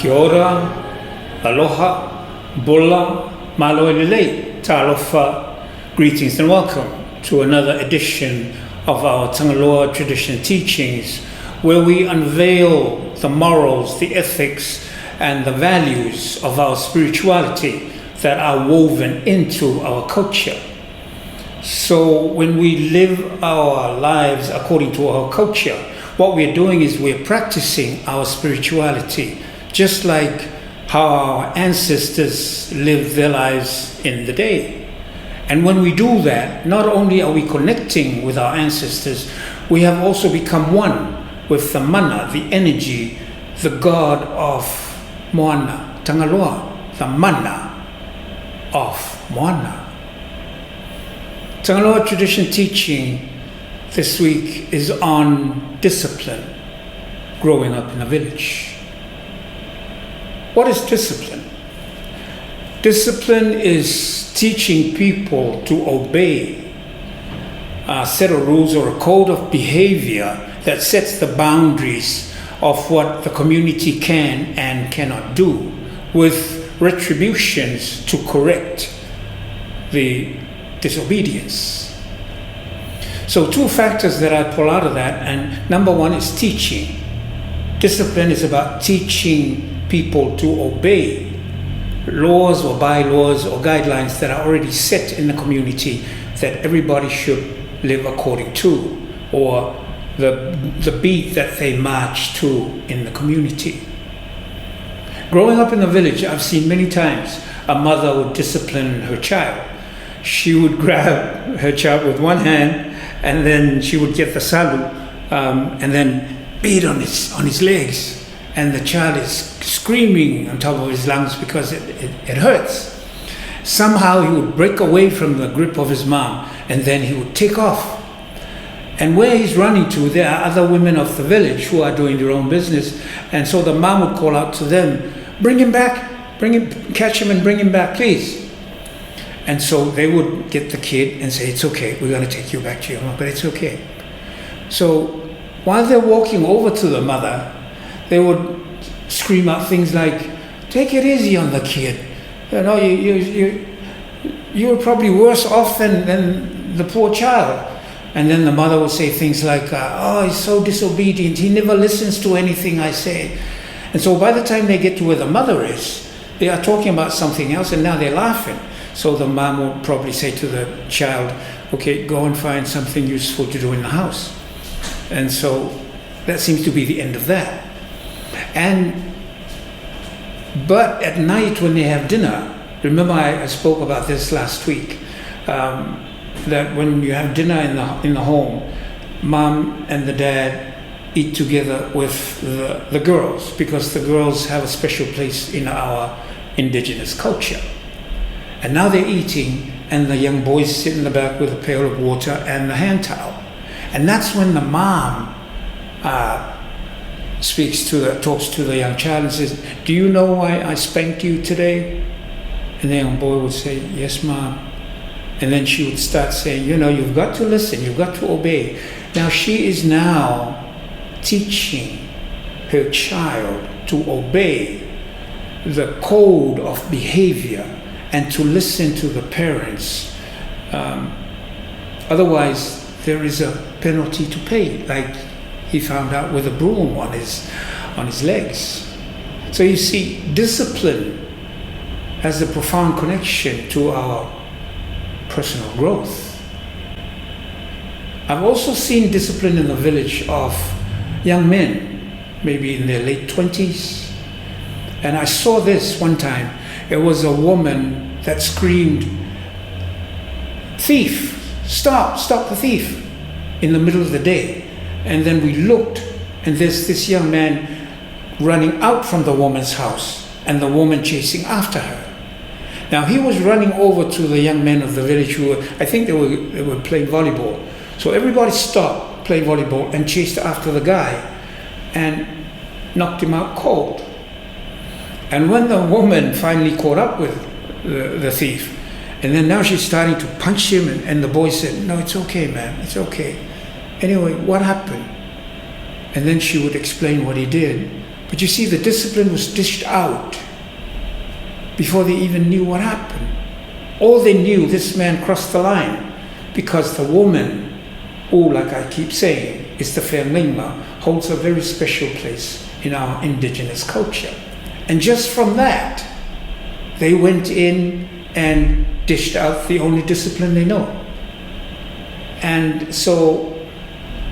Kia ora, aloha, bula, malo elelei, talofa. Greetings and welcome to another edition of our Tagaloa Tradition teachings, where we unveil the morals, the ethics, and the values of our spirituality that are woven into our culture. So when we live our lives according to our culture, what we're doing is we're practicing our spirituality, just like how our ancestors lived their lives in the day. And when we do that, not only are we connecting with our ancestors, we have also become one with the mana, the energy, the god of Moana, Tagaloa, the mana of Moana. Tagaloa Tradition teaching this week is on discipline, growing up in a village. What is discipline? Discipline is teaching people to obey a set of rules or a code of behavior that sets the boundaries of what the community can and cannot do, with retributions to correct the disobedience. So two factors that I pull out of that, and number one is teaching. Discipline is about teaching people to obey laws or bylaws or guidelines that are already set in the community that everybody should live according to, or the beat that they march to in the community. Growing up in the village, I've seen many times a mother would discipline her child. She would grab her child with one hand, and then she would get the salu, and then beat on his legs. And the child is screaming on top of his lungs because it hurts. Somehow he would break away from the grip of his mom, and then he would take off. And where he's running to, there are other women of the village who are doing their own business. And so the mom would call out to them, "Bring him back, catch him and bring him back, please." And so they would get the kid and say, "It's okay, we're going to take you back to your mom, but it's okay." So while they're walking over to the mother, they would scream out things like, "Take it easy on the kid. You know, you're probably worse off than the poor child." And then the mother would say things like, "Oh, he's so disobedient. He never listens to anything I say." And so by the time they get to where the mother is, they are talking about something else, and now they're laughing. So the mom will probably say to the child, "Okay, go and find something useful to do in the house." And so that seems to be the end of that. But at night when they have dinner, remember I spoke about this last week, that when you have dinner in the home, mom and the dad eat together with the girls, because the girls have a special place in our indigenous culture. And now they're eating, and the young boys sit in the back with a pail of water and the hand towel. And that's when the mom talks to the young child and says, "Do you know why I spanked you today?" And the young boy would say, "Yes, mom." And then she would start saying, "You know, you've got to listen, you've got to obey." Now she is now teaching her child to obey the code of behavior and to listen to the parents. Otherwise, there is a penalty to pay, like he found out with a broom on his legs. So you see, discipline has a profound connection to our personal growth. I've also seen discipline in the village of young men, maybe in their late 20s. And I saw this one time. It was a woman that screamed, "Thief, stop the thief," in the middle of the day. And then we looked, and there's this young man running out from the woman's house, and the woman chasing after her. Now he was running over to the young men of the village who I think they were playing volleyball. So everybody stopped playing volleyball and chased after the guy and knocked him out cold. And when the woman finally caught up with the thief, and then now she's starting to punch him, and the boy said, "No, it's okay, man, it's okay. Anyway, what happened?" And then she would explain what he did. But you see, the discipline was dished out before they even knew what happened. All they knew, this man crossed the line, because the woman, who, like I keep saying, is the Whenua, holds a very special place in our indigenous culture. And just from that, they went in and dished out the only discipline they know. And so,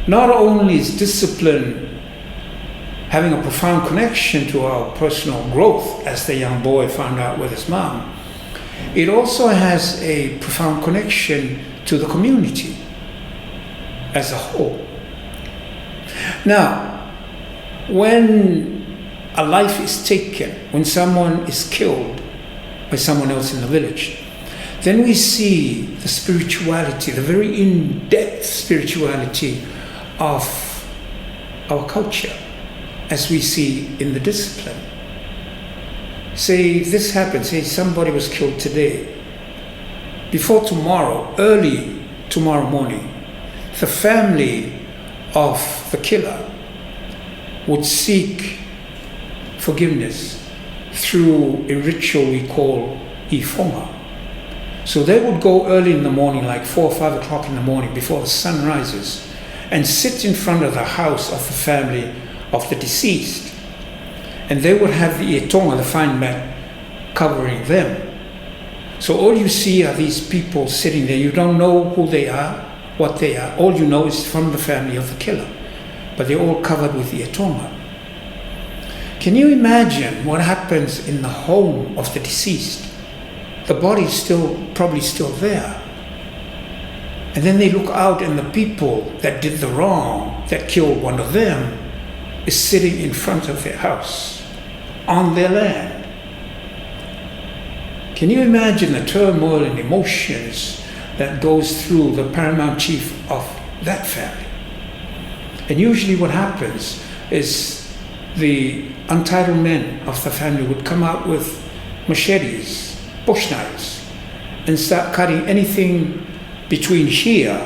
not only is discipline having a profound connection to our personal growth, as the young boy found out with his mom, it also has a profound connection to the community as a whole. Now, when a life is taken, when someone is killed by someone else in the village, then we see the spirituality, the very in-depth spirituality of our culture, as we see in the discipline. Say this happens, say somebody was killed today. Before tomorrow, early tomorrow morning, the family of the killer would seek forgiveness through a ritual we call ifonga. So they would go early in the morning, like 4 or 5 o'clock in the morning, before the sun rises, and sit in front of the house of the family of the deceased. And they would have the etonga, the fine mat, covering them. So all you see are these people sitting there. You don't know who they are, what they are. All you know is from the family of the killer. But they're all covered with the etonga. Can you imagine what happens in the home of the deceased? The body's probably still there. And then they look out, and the people that did the wrong, that killed one of them, is sitting in front of their house, on their land. Can you imagine the turmoil and emotions that goes through the paramount chief of that family? And usually what happens is the untitled men of the family would come out with machetes, bush knives, and start cutting anything between here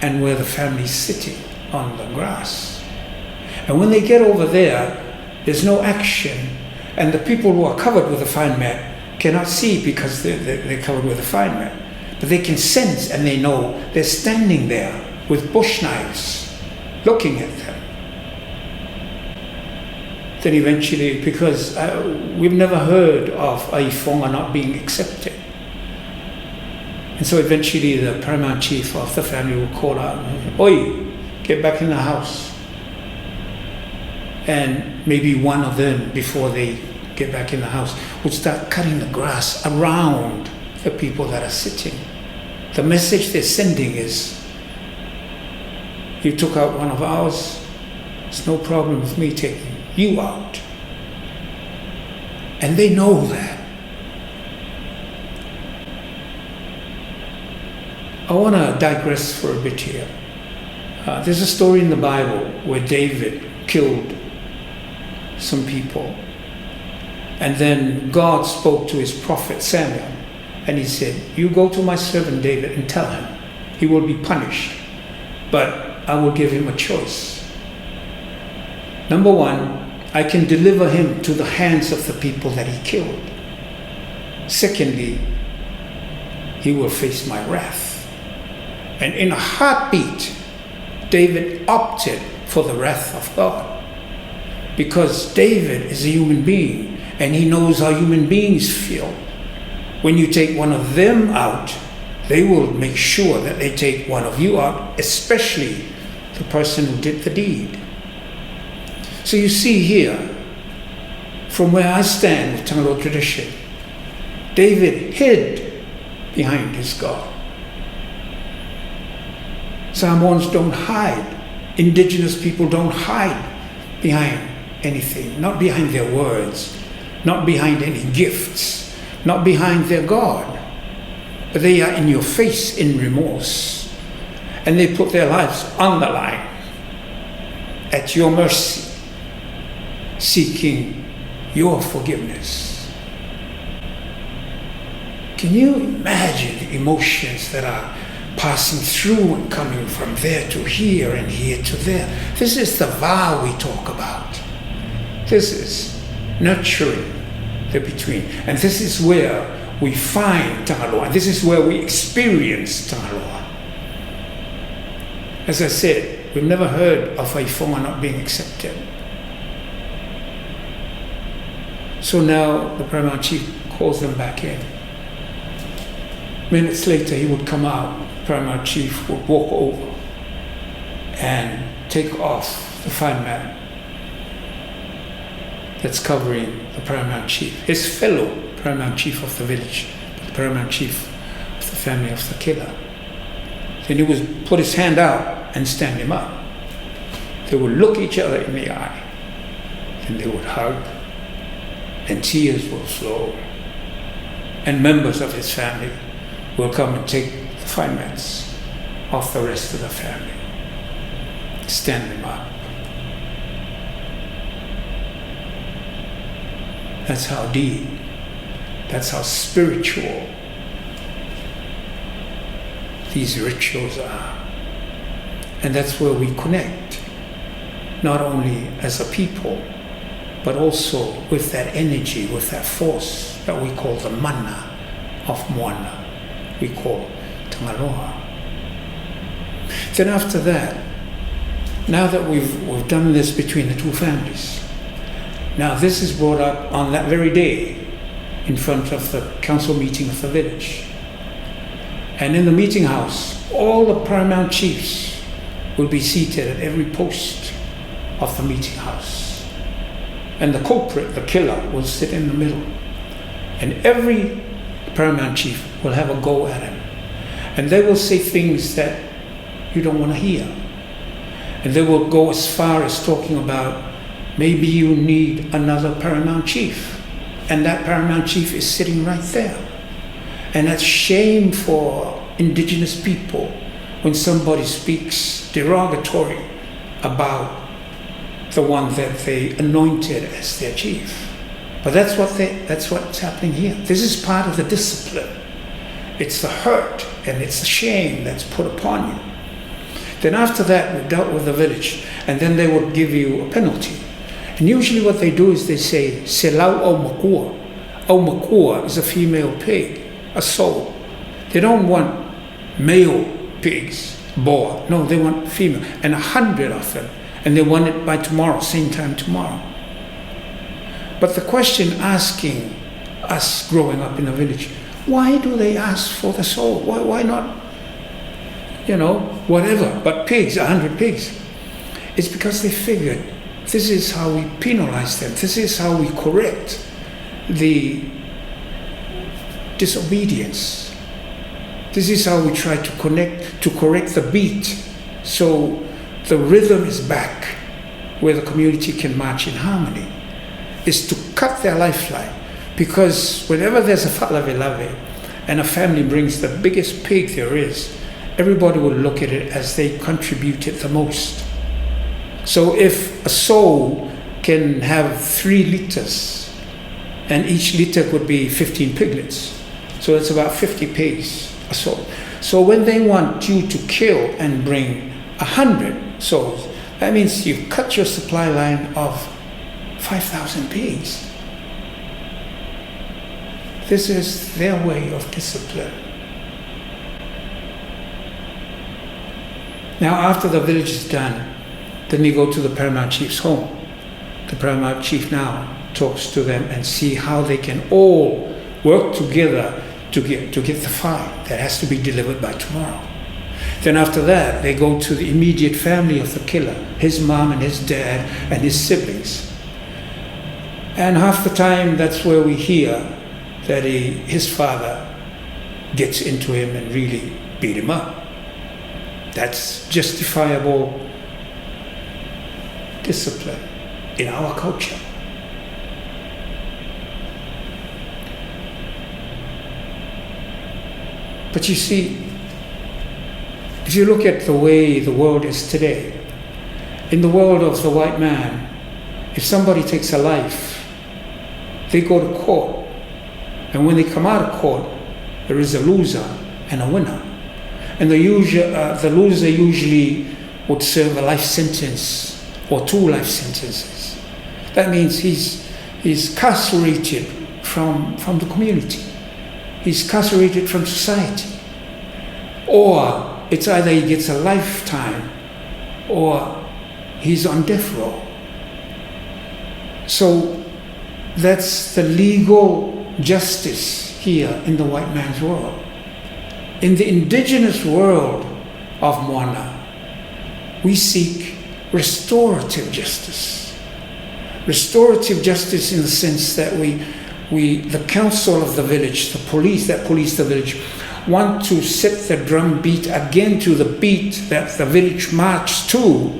and where the family's sitting on the grass. And when they get over there, there's no action, and the people who are covered with a fine mat cannot see because they're covered with a fine mat. But they can sense, and they know they're standing there with bush knives, looking at them. Then eventually, because we've never heard of Aifonga not being accepted. And so eventually the paramount chief of the family will call out, "Oi, get back in the house." And maybe one of them, before they get back in the house, would start cutting the grass around the people that are sitting. The message they're sending is, you took out one of ours, it's no problem with me taking you out. And they know that. I want to digress for a bit here. There's a story in the Bible where David killed some people. And then God spoke to his prophet Samuel, and he said, "You go to my servant David and tell him he will be punished, but I will give him a choice. Number one, I can deliver him to the hands of the people that he killed. Secondly, he will face my wrath." And in a heartbeat, David opted for the wrath of God. Because David is a human being, and he knows how human beings feel. When you take one of them out, they will make sure that they take one of you out, especially the person who did the deed. So you see here, from where I stand with Tagaloa tradition, David hid behind his God. Samoans don't hide. Indigenous people don't hide behind anything, not behind their words, not behind any gifts, not behind their God. But they are in your face in remorse, and they put their lives on the line at your mercy, seeking your forgiveness. Can you imagine the emotions that are passing through and coming from there to here and here to there? This is the vow we talk about. This is nurturing the between. And this is where we find Tagaloa. This is where we experience Tagaloa. As I said, we've never heard of Whaifonga not being accepted. So now the Paramount Chief calls them back in. Minutes later, he would come out. The Paramount Chief would walk over and take off the fine man that's covering the Paramount Chief, his fellow Paramount Chief of the village, the Paramount Chief of the family of the killer. Then he would put his hand out and stand him up. They would look each other in the eye. Then they would hug, and tears will flow. And members of his family will come and take the fine mats off the rest of the family, stand them up. That's how deep, that's how spiritual these rituals are. And that's where we connect, not only as a people, but also with that energy, with that force that we call the mana of Moana, we call Tagaloa. Then after that, now that we've done this between the two families, now this is brought up on that very day in front of the council meeting of the village. And in the meeting house, all the paramount chiefs will be seated at every post of the meeting house. And the culprit, the killer, will sit in the middle. And every paramount chief will have a go at him. And they will say things that you don't want to hear. And they will go as far as talking about, maybe you need another paramount chief. And that paramount chief is sitting right there. And that's shame for indigenous people when somebody speaks derogatory about the one that they anointed as their chief. But that's what's happening here. This is part of the discipline. It's the hurt and it's the shame that's put upon you. Then after that, we dealt with the village, and then they would give you a penalty. And usually what they do is they say, Selau au makua. Au makua is a female pig, a soul. They don't want male pigs, boar. No, they want female. And 100 of them. And they want it by tomorrow, same time tomorrow. But the question asking us growing up in the village, why do they ask for the soul? Why not, whatever, but pigs, 100 pigs? It's because they figured this is how we penalize them. This is how we correct the disobedience. This is how we try to correct the beat, so the rhythm is back where the community can march in harmony. Is to cut their lifeline, because whenever there's a falavelave and a family brings the biggest pig there is, everybody will look at it as they contributed the most. So if a soul can have 3 liters, and each liter would be 15 piglets, so it's about 50 pigs a soul. So when they want you to kill and bring 100 souls, that means you've cut your supply line of 5,000 pigs. This is their way of discipline. Now after the village is done, then we go to the paramount chief's home. The paramount chief now talks to them and see how they can all work together to get the fine that has to be delivered by tomorrow. Then after that, they go to the immediate family of the killer, his mom and his dad and his siblings. And half the time, that's where we hear that his father gets into him and really beat him up. That's justifiable discipline in our culture. But you see, if you look at the way the world is today, in the world of the white man, if somebody takes a life, they go to court. And when they come out of court, there is a loser and a winner. And the loser usually would serve a life sentence or 2 life sentences. That means he's carcerated from the community. He's carcerated from society. Or it's either he gets a lifetime or he's on death row. So that's the legal justice here in the white man's world. In the indigenous world of Moana, we seek restorative justice. Restorative justice in the sense that the council of the village, the police that police the village, want to set the drum beat again to the beat that the village marched to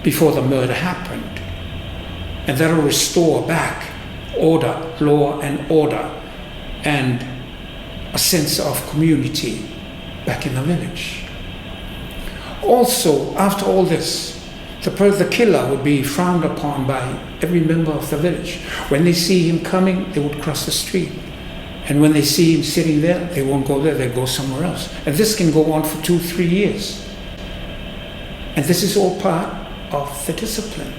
before the murder happened. And that'll restore back order, law and order, and a sense of community back in the village. Also, after all this, the killer would be frowned upon by every member of the village. When they see him coming, they would cross the street. And when they see him sitting there, they won't go there, they'll go somewhere else. And this can go on for 2-3 years. And this is all part of the discipline.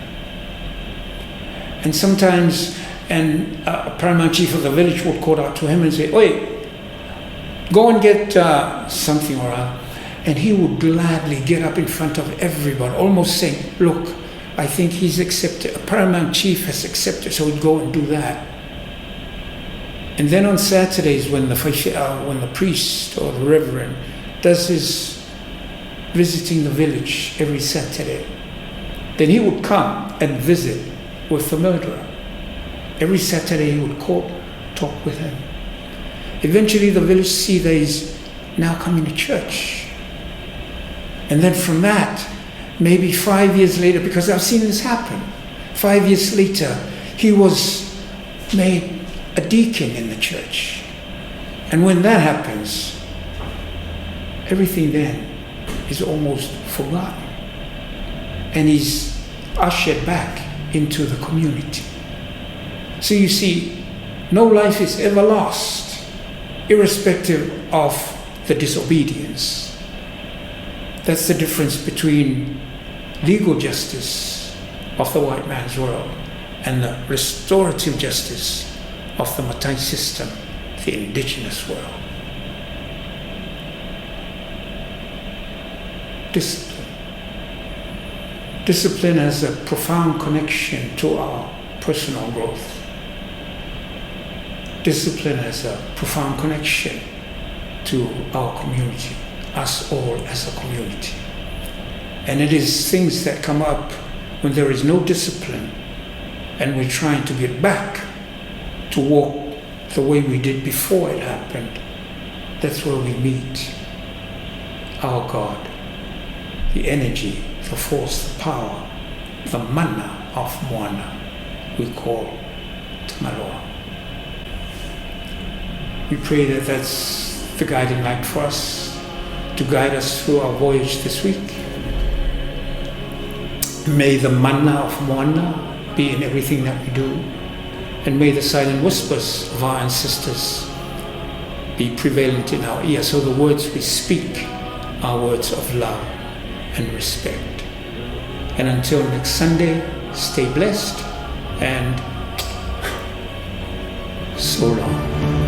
And sometimes a paramount chief of the village would call out to him and say, "Oi, go and get something or other." And he would gladly get up in front of everybody, almost saying, "Look, I think he's accepted, a paramount chief has accepted," so he'd go and do that. And then on Saturdays, when the priest or the reverend does his visiting the village every Saturday, then he would come and visit with the murderer. Every Saturday he would talk with him. Eventually the village see that he's now coming to church. And then from that, maybe 5 years later, because I've seen this happen, 5 years later, he was made a deacon in the church. And when that happens, everything then is almost forgotten. And he's ushered back into the community. So you see, no life is ever lost, irrespective of the disobedience. That's the difference between legal justice of the white man's world and the restorative justice of the Matai system, the indigenous world. Discipline. Discipline has a profound connection to our personal growth. Discipline has a profound connection to our community, us all as a community. And it is things that come up when there is no discipline and we're trying to get back to walk the way we did before it happened. That's where we meet our God, the energy, the force, the power, the mana of Moana we call Tagaloa. We pray that that's the guiding light for us to guide us through our voyage this week. May the mana of Moana be in everything that we do, and may the silent whispers of our ancestors be prevalent in our ear, so the words we speak are words of love and respect. And until next Sunday, stay blessed and so long.